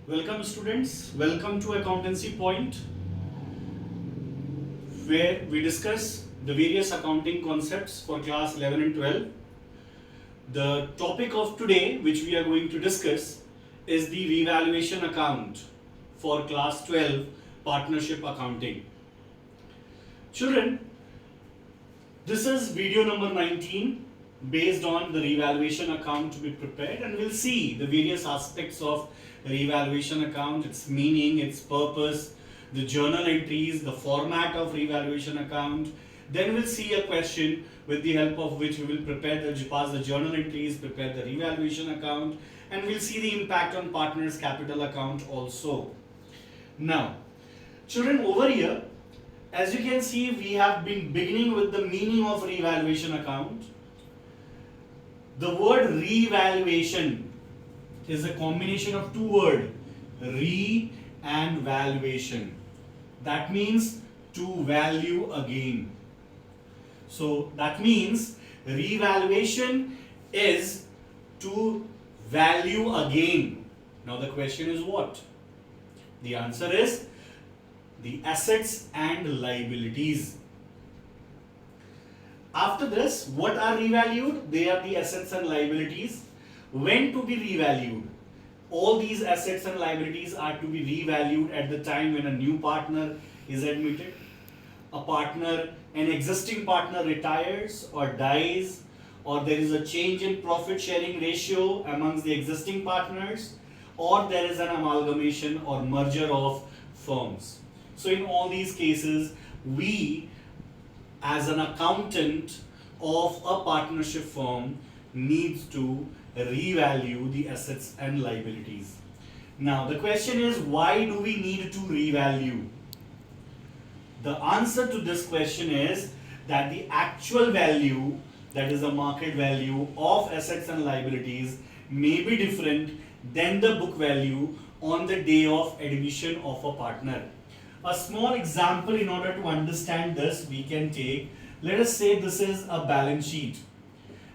Welcome students, welcome to Accountancy Point, where we discuss the various accounting concepts for class 11 and 12. The topic of today which we are going to discuss is the revaluation account for class 12 partnership accounting. Children, this is video number 19 based on the revaluation account to be prepared, and we'll see the various aspects of revaluation account, its meaning, its purpose, the journal entries, the format of revaluation account. Then we'll see a question with the help of which we will pass the journal entries, prepare the revaluation account, and we'll see the impact on partners capital account also. Now, children, over here, as you can see, we have been beginning with the meaning of revaluation account. The word revaluation is a combination of two words, re and valuation. That means to value again. So that means revaluation is to value again. Now the question is what? The answer is the assets and liabilities. After this, what are revalued? They are the assets and liabilities. When to be revalued? All these assets and liabilities are to be revalued at the time when a new partner is admitted, an existing partner retires or dies, or there is a change in profit sharing ratio amongst the existing partners, or there is an amalgamation or merger of firms. So in all these cases, we as an accountant of a partnership firm needs to revalue the assets and liabilities. Now the question is, why do we need to revalue? The answer to this question is that the actual value, that is the market value of assets and liabilities, may be different than the book value on the day of admission of a partner. A small example in order to understand this we can take. Let us say this is a balance sheet,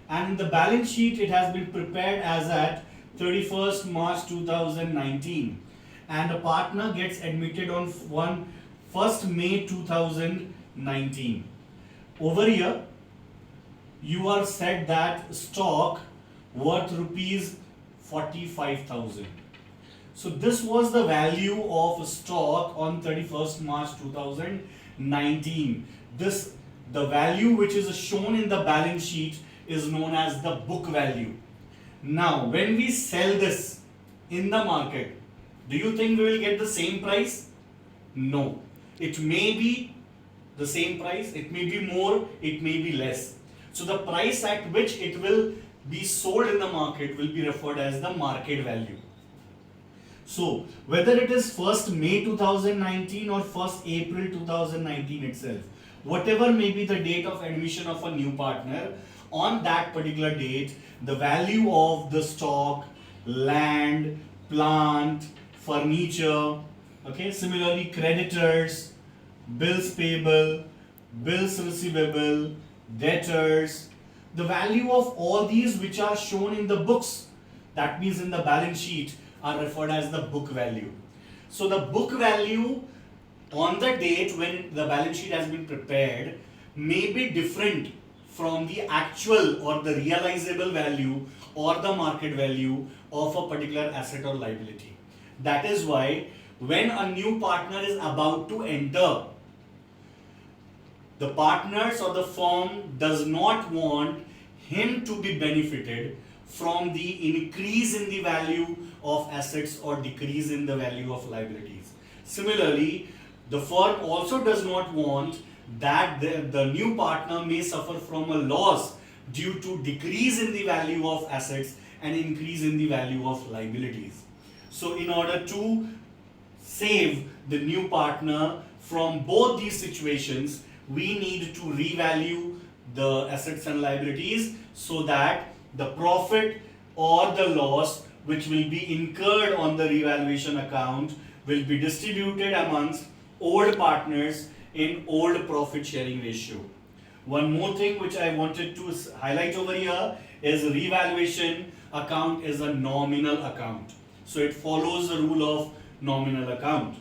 and in the balance sheet it has been prepared as at 31st March 2019, and a partner gets admitted on 1st May 2019. Over here you are said that stock worth rupees 45,000. So this was the value of stock on 31st March 2019. The value which is shown in the balance sheet is known as the book value. Now, when we sell this in the market, do you think we will get the same price? No. It may be the same price, it may be more, it may be less. So the price at which it will be sold in the market will be referred as the market value. So whether it is 1st May 2019 or 1st April 2019 itself, whatever may be the date of admission of a new partner, on that particular date, the value of the stock, land, plant, furniture, okay, similarly creditors, bills payable, bills receivable, debtors, the value of all these which are shown in the books, that means in the balance sheet, are referred as the book value. So the book value on the date when the balance sheet has been prepared may be different from the actual or the realizable value or the market value of a particular asset or liability. That is why when a new partner is about to enter, the partners or the firm does not want him to be benefited from the increase in the value of assets or decrease in the value of liabilities. Similarly, the firm also does not want that the new partner may suffer from a loss due to decrease in the value of assets and increase in the value of liabilities. So in order to save the new partner from both these situations, we need to revalue the assets and liabilities so that the profit or the loss which will be incurred on the revaluation account will be distributed amongst old partners in old profit sharing ratio. One more thing which I wanted to highlight over here is revaluation account is a nominal account. So it follows the rule of nominal account.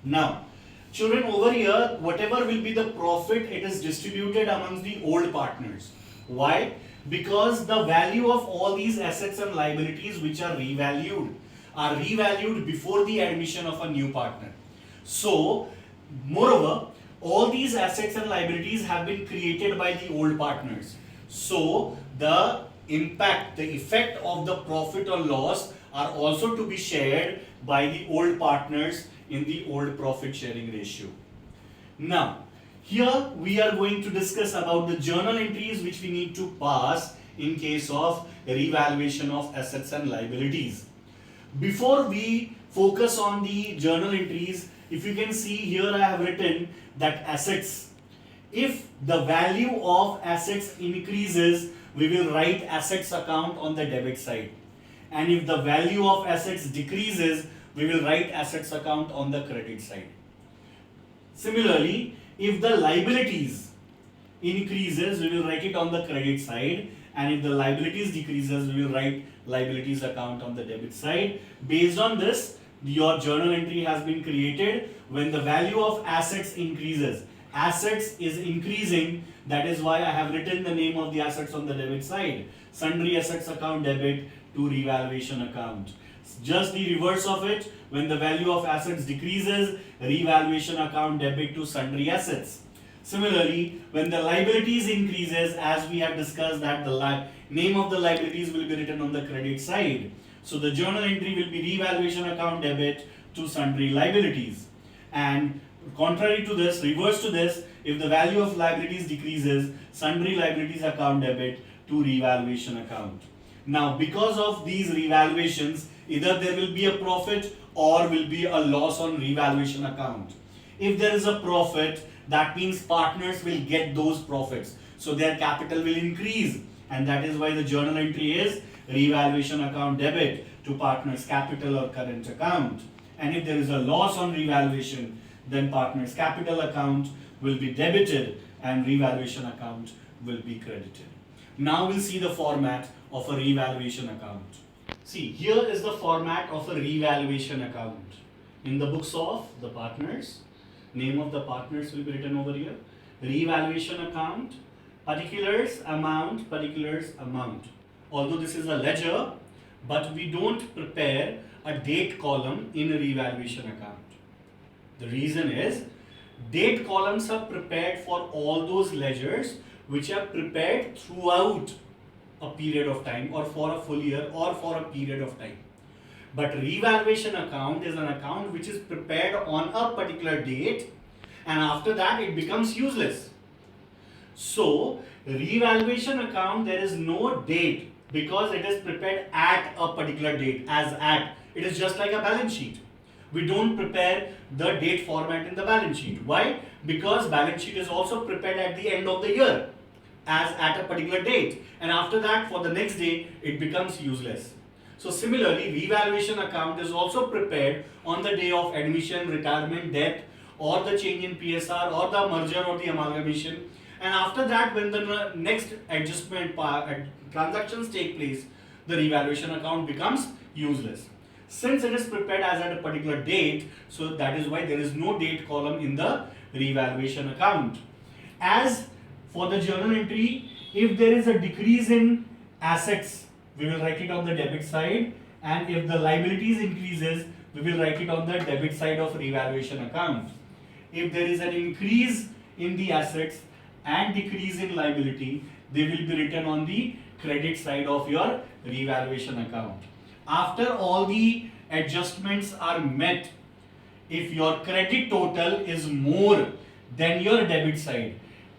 Now, children, over here, whatever will be the profit, it is distributed amongst the old partners. Why? Because the value of all these assets and liabilities which are revalued before the admission of a new partner. So, moreover, all these assets and liabilities have been created by the old partners. So, the effect of the profit or loss are also to be shared by the old partners in the old profit sharing ratio. Now, here we are going to discuss about the journal entries which we need to pass in case of revaluation of assets and liabilities. Before we focus on the journal entries, if you can see here I have written that assets, if the value of assets increases, we will write assets account on the debit side. And if the value of assets decreases, we will write assets account on the credit side. Similarly, if the liabilities increases, we will write it on the credit side, and if the liabilities decreases, we will write liabilities account on the debit side. Based on this, your journal entry has been created when the value of assets increases. Assets is increasing, that is why I have written the name of the assets on the debit side. Sundry assets account debit to revaluation account. Just the reverse of it, when the value of assets decreases, revaluation account debit to sundry assets. Similarly, when the liabilities increases, as we have discussed that the name of the liabilities will be written on the credit side. So the journal entry will be revaluation account debit to sundry liabilities. And contrary to this, reverse to this, if the value of liabilities decreases, sundry liabilities account debit to revaluation account. Now, because of these revaluations, either there will be a profit or will be a loss on revaluation account. If there is a profit, that means partners will get those profits. So their capital will increase, and that is why the journal entry is revaluation account debit to partners' capital or current account. And if there is a loss on revaluation, then partners' capital account will be debited and revaluation account will be credited. Now we'll see the format of a revaluation account. See, here is the format of a revaluation account. In the books of the partners, name of the partners will be written over here. Revaluation account, particulars, amount, particulars, amount. Although this is a ledger, but we don't prepare a date column in a revaluation account. The reason is, date columns are prepared for all those ledgers which are prepared throughout a period of time, or for a full year, or for a period of time. But revaluation account is an account which is prepared on a particular date, and after that it becomes useless. So revaluation account, there is no date because it is prepared at a particular date, it is just like a balance sheet. We don't prepare the date format in the balance sheet. Why? Because balance sheet is also prepared at the end of the year as at a particular date, and after that for the next day it becomes useless. So similarly, revaluation account is also prepared on the day of admission, retirement, death, or the change in PSR, or the merger or the amalgamation, and after that when the next adjustment transactions take place, the revaluation account becomes useless. Since it is prepared as at a particular date, so that is why there is no date column in the revaluation account. As for the journal entry, if there is a decrease in assets, we will write it on the debit side, and if the liabilities increases, we will write it on the debit side of revaluation account. If there is an increase in the assets and decrease in liability, they will be written on the credit side of your revaluation account. After all the adjustments are met, if your credit total is more than your debit side,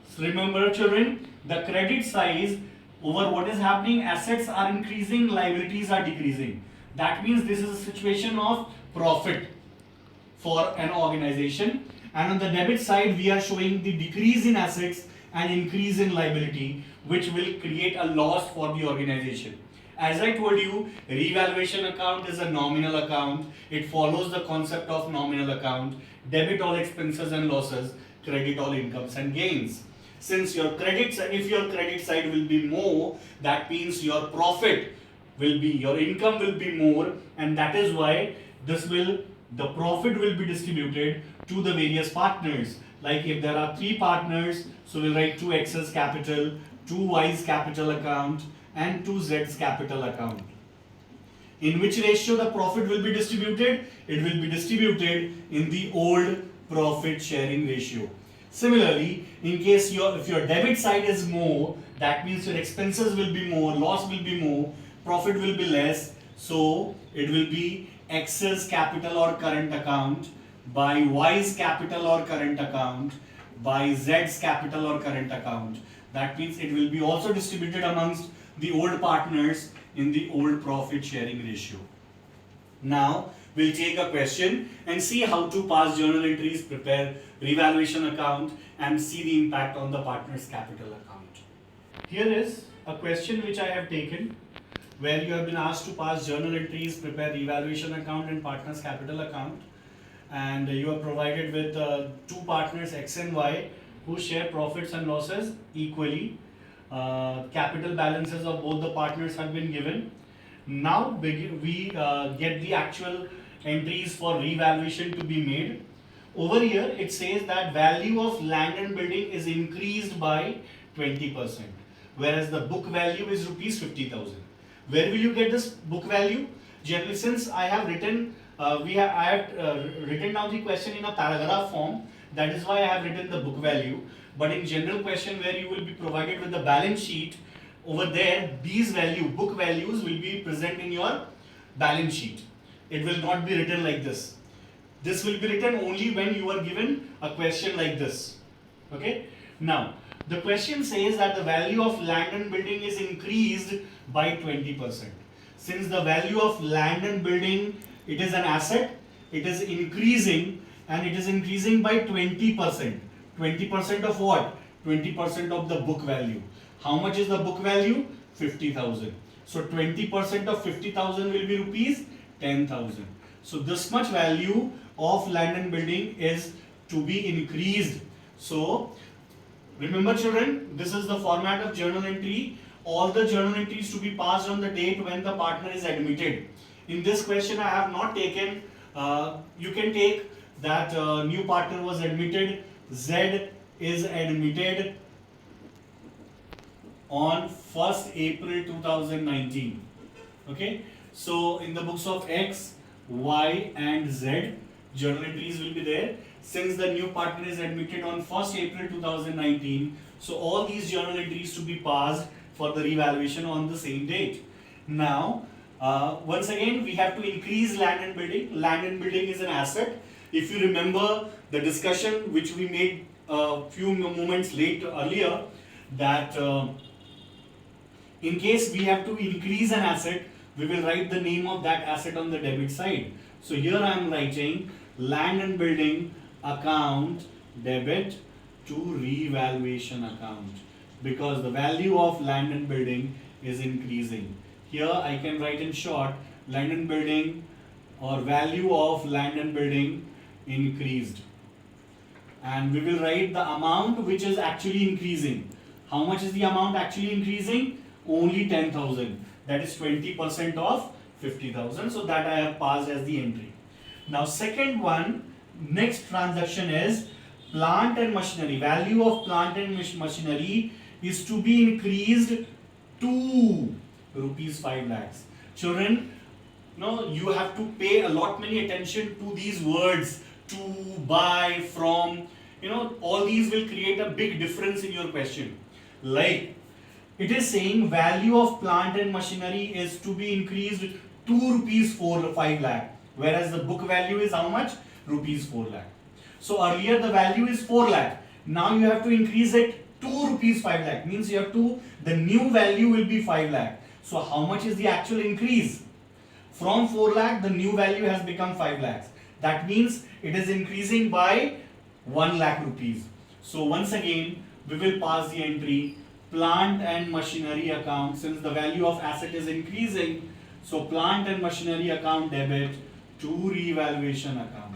so remember children, the credit side over what is happening, assets are increasing, liabilities are decreasing. That means this is a situation of profit for an organization, and on the debit side we are showing the decrease in assets and increase in liability, which will create a loss for the organization. As I told you, revaluation account is a nominal account. It follows the concept of nominal account. Debit all expenses and losses, credit all incomes and gains. Since your credit, if your credit side will be more, that means your profit will be, your income will be more, and that is why the profit will be distributed to the various partners. Like if there are 3 partners, so we'll write 2 X's capital, 2 Y's capital account, and 2 Z's capital account. In which ratio the profit will be distributed? It will be distributed in the old profit sharing ratio. Similarly, in case if your debit side is more, that means your expenses will be more, loss will be more, profit will be less. So it will be X's capital or current account by Y's capital or current account by Z's capital or current account. That means it will be also distributed amongst the old partners in the old profit sharing ratio. Now we'll take a question and see how to pass journal entries, prepare revaluation account, and see the impact on the partner's capital account. Here is a question which I have taken, where you have been asked to pass journal entries, prepare revaluation account and partner's capital account, and you are provided with 2 partners X and Y who share profits and losses equally. Capital balances of both the partners have been given. Now we get the actual entries for revaluation to be made. Over here it says that value of land and building is increased by 20%, whereas the book value is rupees 50,000. Where will you get this book value? Generally, since I have written I have written down the question in a paragraph form, that is why I have written the book value. But in general question where you will be provided with the balance sheet, over there these book values will be present in your balance sheet. It will not be written like this. This will be written only when you are given a question like this. Okay. Now the question says that the value of land and building is increased by 20%. Since the value of land and building, it is an asset, it is increasing, and it is increasing by 20%. 20% of what? 20% of the book value. How much is the book value? 50,000. So 20% of 50,000 will be rupees 10,000. So this much value of land and building is to be increased. So remember children, this is the format of journal entry. All the journal entries to be passed on the date when the partner is admitted. In this question I have not taken, you can take that new partner was admitted, Z is admitted on 1st April 2019. Okay, so in the books of X, Y and Z, journal entries will be there. Since the new partner is admitted on 1st April 2019, so all these journal entries to be passed for the revaluation on the same date. Now, once again, we have to increase land and building. Land and building is an asset. If you remember the discussion which we made a few moments earlier, that in case we have to increase an asset, we will write the name of that asset on the debit side. So here I am writing land and building account debit to revaluation account, because the value of land and building is increasing. Here I can write in short, land and building or value of land and building increased. And we will write the amount which is actually increasing. How much is the amount actually increasing? Only 10,000. That is 20% of 50,000. So that I have passed as the entry. Now second one, next transaction is plant and machinery. Value of plant and machinery is to be increased to rupees 5 lakhs. Children, you have to pay a lot many attention to these words, to, by, from, all these will create a big difference in your question. Like, it is saying value of plant and machinery is to be increased to rupees 5 lakh, whereas the book value is how much? Rupees 4 lakh. So earlier the value is 4 lakh. Now you have to increase it to rupees 5 lakh. Means you have to, the new value will be 5 lakh. So how much is the actual increase? From 4 lakh, the new value has become 5 lakhs. That means it is increasing by 1 lakh rupees. So once again, we will pass the entry plant and machinery account, since the value of asset is increasing. So plant and machinery account debit to revaluation account.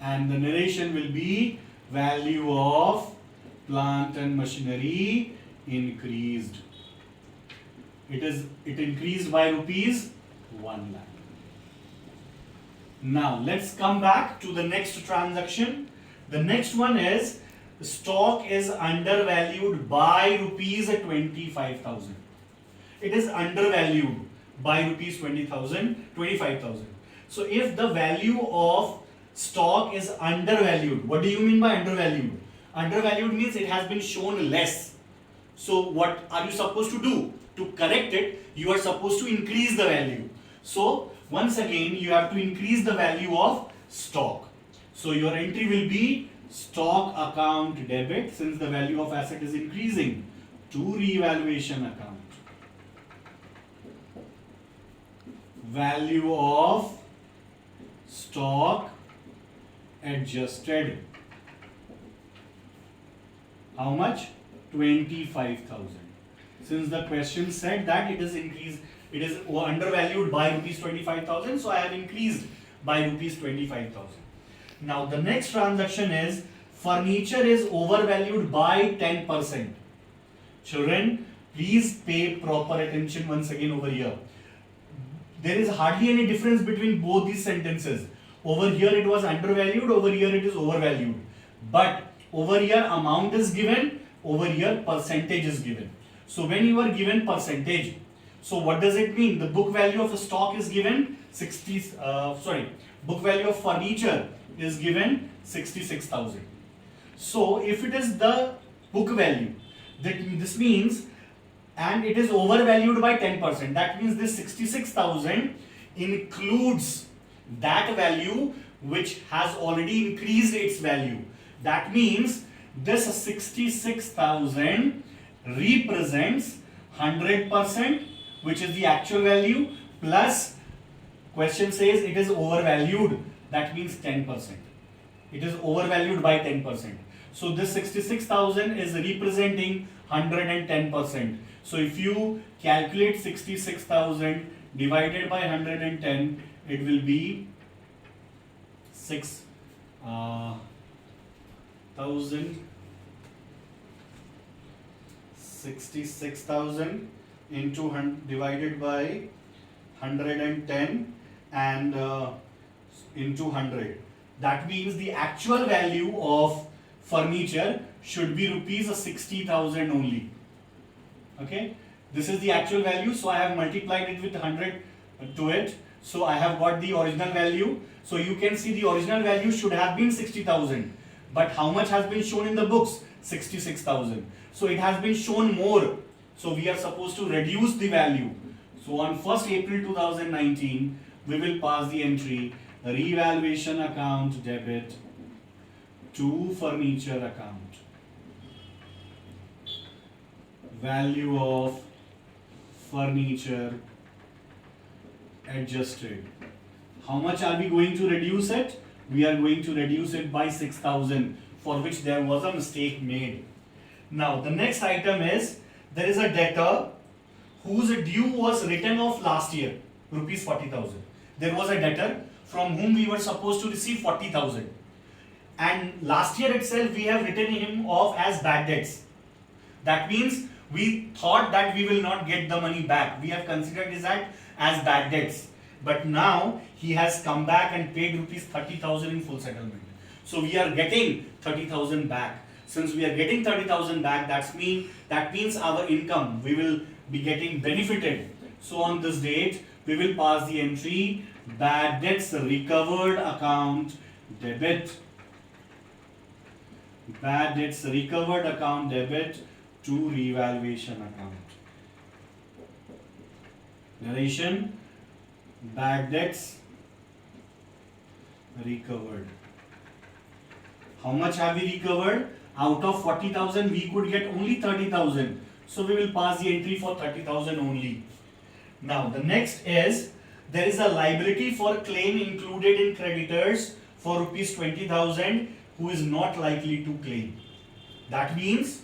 And the narration will be value of plant and machinery increased. It increased by rupees 1 lakh. Now let's come back to the next transaction. The next one is stock is undervalued by rupees 25,000. It is undervalued by rupees 25,000. So if the value of stock is undervalued, what do you mean by undervalued? Undervalued means it has been shown less. So what are you supposed to do? To correct it, you are supposed to increase the value. So once again, you have to increase the value of stock. So your entry will be stock account debit, since the value of asset is increasing, to revaluation account. Value of stock adjusted. How much? 25,000. Since the question said that it is increased, it is undervalued by rupees 25,000, so I have increased by rupees 25,000. Now the next transaction is furniture is overvalued by 10%. Children, please pay proper attention once again over here. There is hardly any difference between both these sentences. Over here it was undervalued, over here it is overvalued. But over here amount is given, over here percentage is given. So when you are given percentage, so what does it mean? The book value of a stock is given book value of furniture is given 66,000. So if it is the book value, this means, and it is overvalued by 10%, that means this 66,000 includes that value which has already increased its value. That means this 66,000 represents 100%, which is the actual value, plus question says it is overvalued, that means 10%. It is overvalued by 10%. So this 66,000 is representing 110%. So if you calculate 66,000 divided by 110, it will be 66,000 into divided by 110 and into 100. That means the actual value of furniture should be rupees 60,000 only. Okay, this is the actual value, so I have multiplied it with 100 to it. So I have got the original value. So you can see the original value should have been 60,000. But how much has been shown in the books? 66,000. So it has been shown more. So we are supposed to reduce the value. So on 1st April 2019, we will pass the entry revaluation account debit to furniture account. Value of furniture adjusted. How much are we going to reduce it? We are going to reduce it by 6,000, for which there was a mistake made. Now the next item is, there is a debtor whose due was written off last year, rupees 40,000. There was a debtor from whom we were supposed to receive 40,000. And last year itself we have written him off as bad debts. That means we thought that we will not get the money back. We have considered this as bad debts. But now he has come back and paid rupees 30,000 in full settlement. So we are getting 30,000 back. Since we are getting 30,000 back, that means our income, we will be getting benefited. So on this date, we will pass the entry bad debts recovered account debit. Bad debts recovered account debit to revaluation account. Narration: bad debts recovered. How much have we recovered? Out of 40,000, we could get only 30,000. So we will pass the entry for 30,000 only. Now the next is, there is a liability for claim included in creditors for rupees 20,000 who is not likely to claim. That means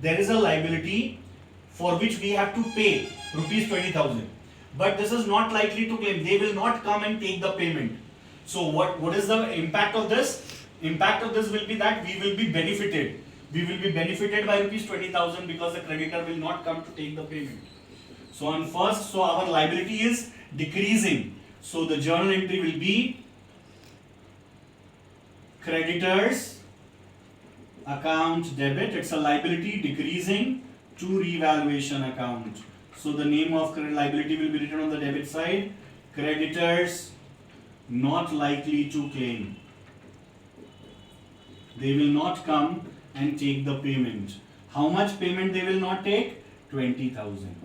there is a liability for which we have to pay rupees 20,000. But this is not likely to claim. They will not come and take the payment. So what is the impact of this? Impact of this will be that we will be benefited. We will be benefited by rupees 20,000 because the creditor will not come to take the payment. So on first, so our liability is decreasing. So the journal entry will be creditors account debit. It's a liability decreasing to revaluation account. So the name of credit liability will be written on the debit side. Creditors not likely to claim. They will not come and take the payment. How much payment they will not take? 20,000.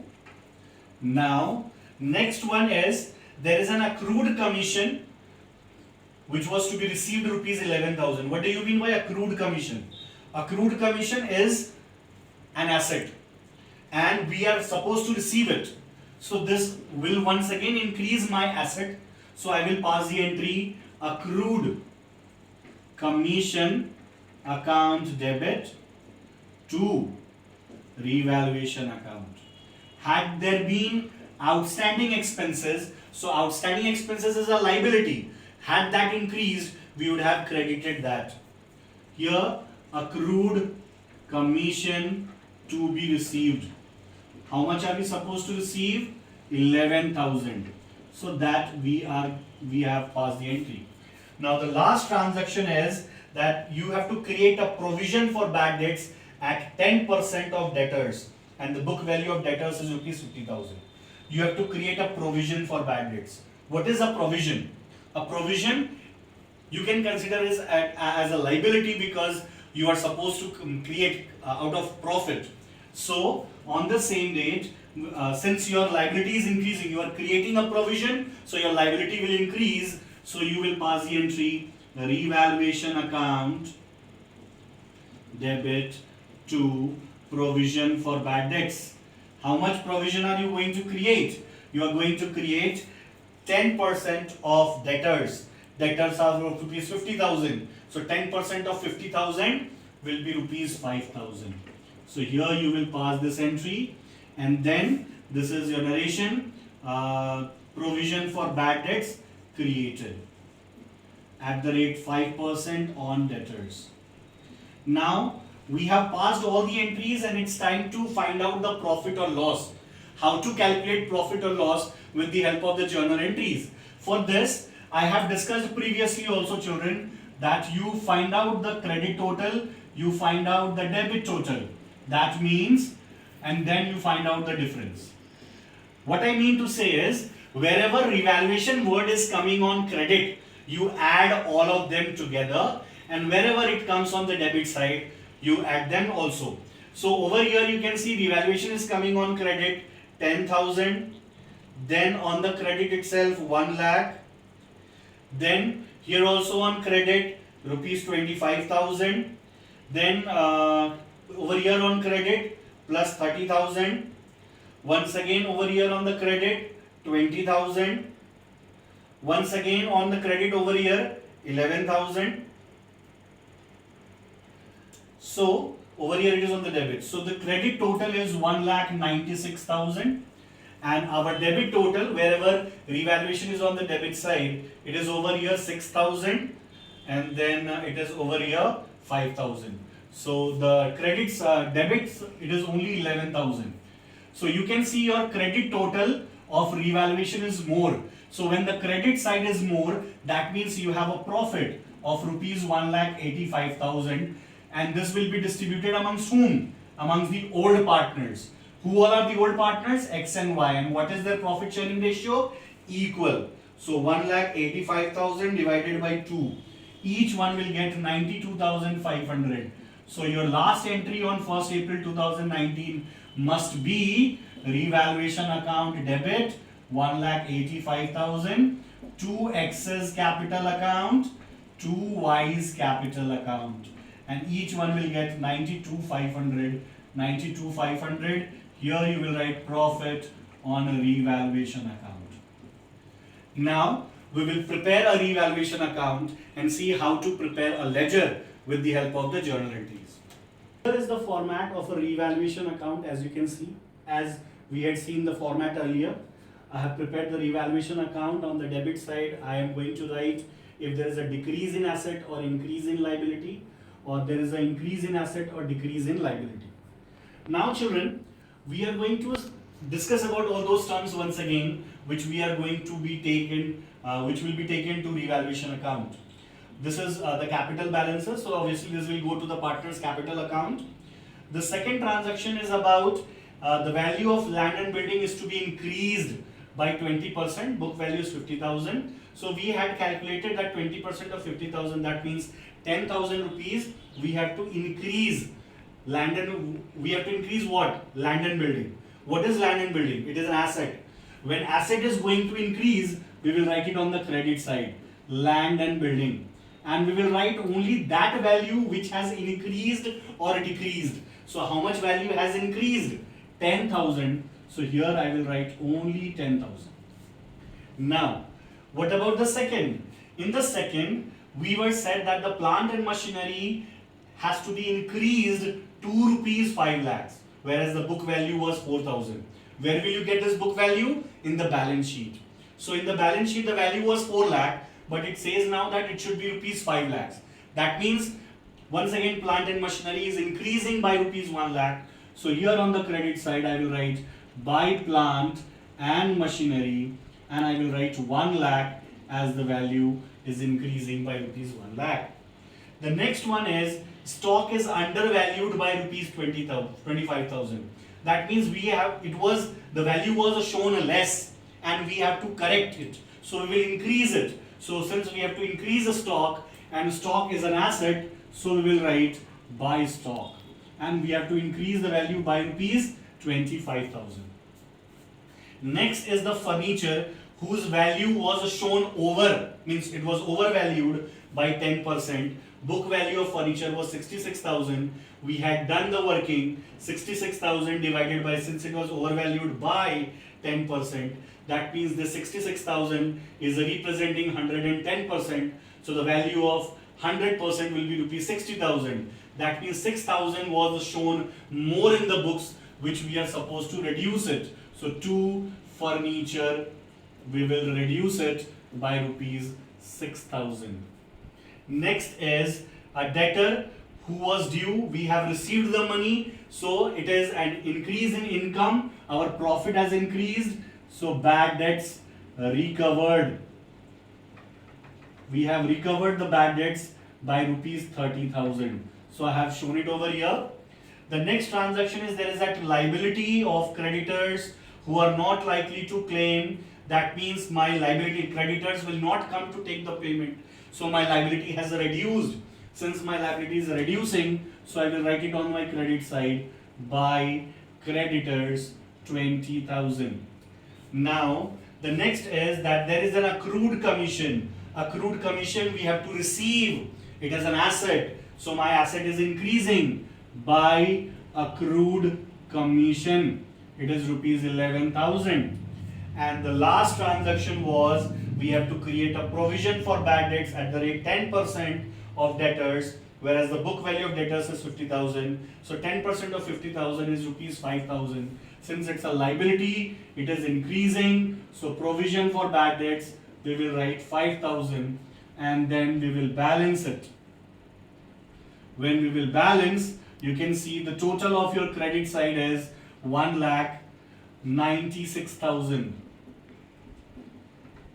Now, next one is, there is an accrued commission which was to be received rupees 11,000. What do you mean by accrued commission? Accrued commission is an asset and we are supposed to receive it. So this will once again increase my asset. So I will pass the entry accrued commission account debit to revaluation account. Had there been outstanding expenses, so outstanding expenses is a liability. Had that increased, we would have credited that. Here, accrued commission to be received. How much are we supposed to receive? 11,000. So that we have passed the entry. Now the last transaction is that you have to create a provision for bad debts at 10% of debtors, and the book value of debtors is rupees 50,000. You have to create a provision for bad debts. What is a provision? A provision you can consider as a liability because you are supposed to create out of profit. So on the same date, since your liability is increasing, you are creating a provision, so your liability will increase. So you will pass the entry revaluation account debit to provision for bad debts. How much provision are you going to create? You are going to create 10% of debtors. Debtors are rupees 50,000. So 10% of 50,000 will be rupees 5,000. So here you will pass this entry, and then this is your narration. Provision for bad debts created at the rate 5% on debtors. Now we have passed all the entries and it's time to find out the profit or loss. How to calculate profit or loss with the help of the journal entries. For this, I have discussed previously also, children, that you find out the credit total, you find out the debit total. That means, and then you find out the difference. What I mean to say is, wherever revaluation word is coming on credit, you add all of them together, and wherever it comes on the debit side, you add them also. So over here you can see revaluation is coming on credit 10,000, then on the credit itself 1 lakh, then here also on credit rupees 25,000, then over here on credit plus 30,000, once again over here on the credit 20,000, once again on the credit over here 11,000. So over here it is on the debit. So the credit total is 1,96,000, and our debit total, wherever revaluation is on the debit side, it is over here 6,000, and then it is over here 5,000. So the credits, debits, it is only 11,000. So you can see your credit total of revaluation is more. So when the credit side is more, that means you have a profit of rupees 1,85,000, and this will be distributed amongst whom? Amongst the old partners. Who all are the old partners? X and Y. And what is their profit sharing ratio? Equal. So 1,85,000 divided by 2. Each one will get 92,500. So your last entry on 1st April 2019 must be revaluation account debit 1,85,000 to X's capital account to Y's capital account. And each one will get 92,500. 92,500. Here you will write profit on a revaluation account. Now we will prepare a revaluation account and see how to prepare a ledger with the help of the journal entries. Here is the format of a revaluation account, as you can see. As we had seen the format earlier, I have prepared the revaluation account. On the debit side, I am going to write if there is a decrease in asset or increase in liability, or there is an increase in asset or decrease in liability. Now children, we are going to discuss about all those terms once again, which we are going to be taken, which will be taken to revaluation account. This is the capital balances, so obviously this will go to the partner's capital account. The second transaction is about the value of land and building is to be increased by 20%, book value is 50,000. So we had calculated that 20% of 50,000, that means 10,000 rupees, we have to increase land and, we have to increase what? Land and building. What is land and building? It is an asset. When asset is going to increase, we will write it on the credit side, land and building. And we will write only that value which has increased or decreased. So how much value has increased? 10,000. So here I will write only 10,000. Now, what about the second? In the second, we were said that the plant and machinery has to be increased to rupees 5 lakhs, whereas the book value was 4,000. Where will you get this book value? In the balance sheet. So in the balance sheet, the value was 4 lakh, but it says now that it should be rupees 5 lakhs. That means, once again, plant and machinery is increasing by rupees 1 lakh. So here on the credit side, I will write by plant and machinery, and I will write 1 lakh as the value is increasing by rupees 1 lakh. The next one is stock is undervalued by rupees 25,000. That means the value was shown less and we have to correct it. So we will increase it. So since we have to increase the stock and stock is an asset, so we will write by stock. And we have to increase the value by rupees 25,000. Next is the furniture whose value was shown over, means it was overvalued by 10%. Book value of furniture was 66,000. We had done the working, 66,000 divided by, since it was overvalued by 10%, that means the 66,000 is representing 110%. So the value of 100% will be rupees 60,000. That means 6,000 was shown more in the books, which we are supposed to reduce it. So to furniture, we will reduce it by rupees 6,000. Next is a debtor who was due. We have received the money, so it is an increase in income. Our profit has increased, so bad debts recovered. We have recovered the bad debts by rupees 30,000. So I have shown it over here. The next transaction is there is that liability of creditors who are not likely to claim. That means my liability, creditors will not come to take the payment. So my liability has reduced. Since my liability is reducing, so I will write it on my credit side by creditors 20,000. Now the next is that there is an accrued commission. Accrued commission we have to receive. It is an asset. So my asset is increasing by accrued commission. It is rupees 11,000. And the last transaction was we have to create a provision for bad debts at the rate 10% of debtors, whereas the book value of debtors is 50,000. So 10% of 50,000 is rupees 5,000. Since it's a liability, it is increasing. So provision for bad debts, we will write 5,000 and then we will balance it. When we will balance, you can see the total of your credit side is 1,96,000.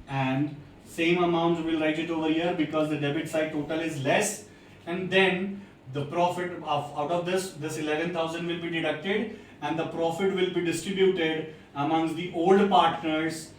And same amount we will write it over here because the debit side total is less, and then the profit out of this 11,000 will be deducted and the profit will be distributed amongst the old partners,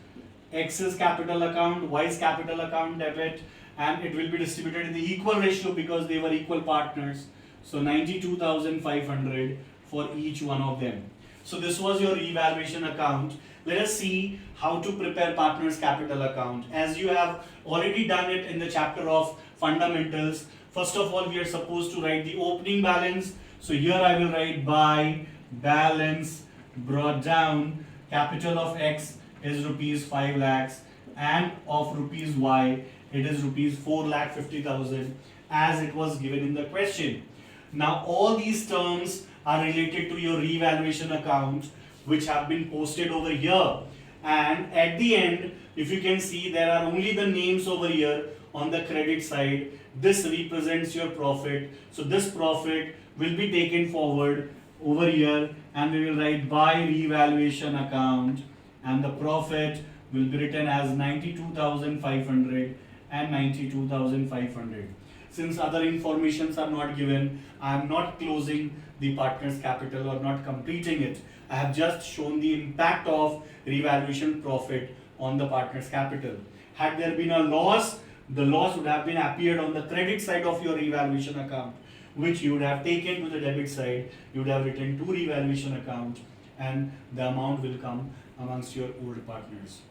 X's capital account, Y's capital account debit, and it will be distributed in the equal ratio because they were equal partners. So 92,500 for each one of them. So this was your revaluation account. Let us see how to prepare partners capital account. As you have already done it in the chapter of fundamentals, first of all we are supposed to write the opening balance. So here I will write by balance brought down. Capital of X is rupees 5 lakhs and of rupees Y it is rupees 4,50,000 as it was given in the question. Now all these terms are related to your revaluation account, which have been posted over here, and at the end if you can see there are only the names over here on the credit side. This represents your profit, so this profit will be taken forward over here, and we will write by revaluation account, and the profit will be written as 92,500 and 92,500. Since other informations are not given, I am not closing the partner's capital or not completing it. I have just shown the impact of revaluation profit on the partner's capital. Had there been a loss, the loss would have been appeared on the credit side of your revaluation account, which you would have taken to the debit side. You would have written to revaluation account, and the amount will come amongst your old partners.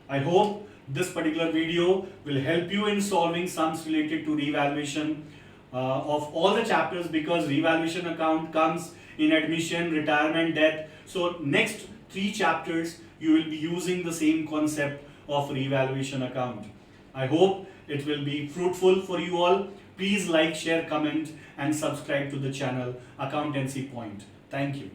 I hope this particular video will help you in solving sums related to revaluation of all the chapters, because revaluation account comes in admission, retirement, death. So next 3 chapters you will be using the same concept of revaluation account. I hope it will be fruitful for you all. Please like, share, comment and subscribe to the channel Accountancy Point. Thank you.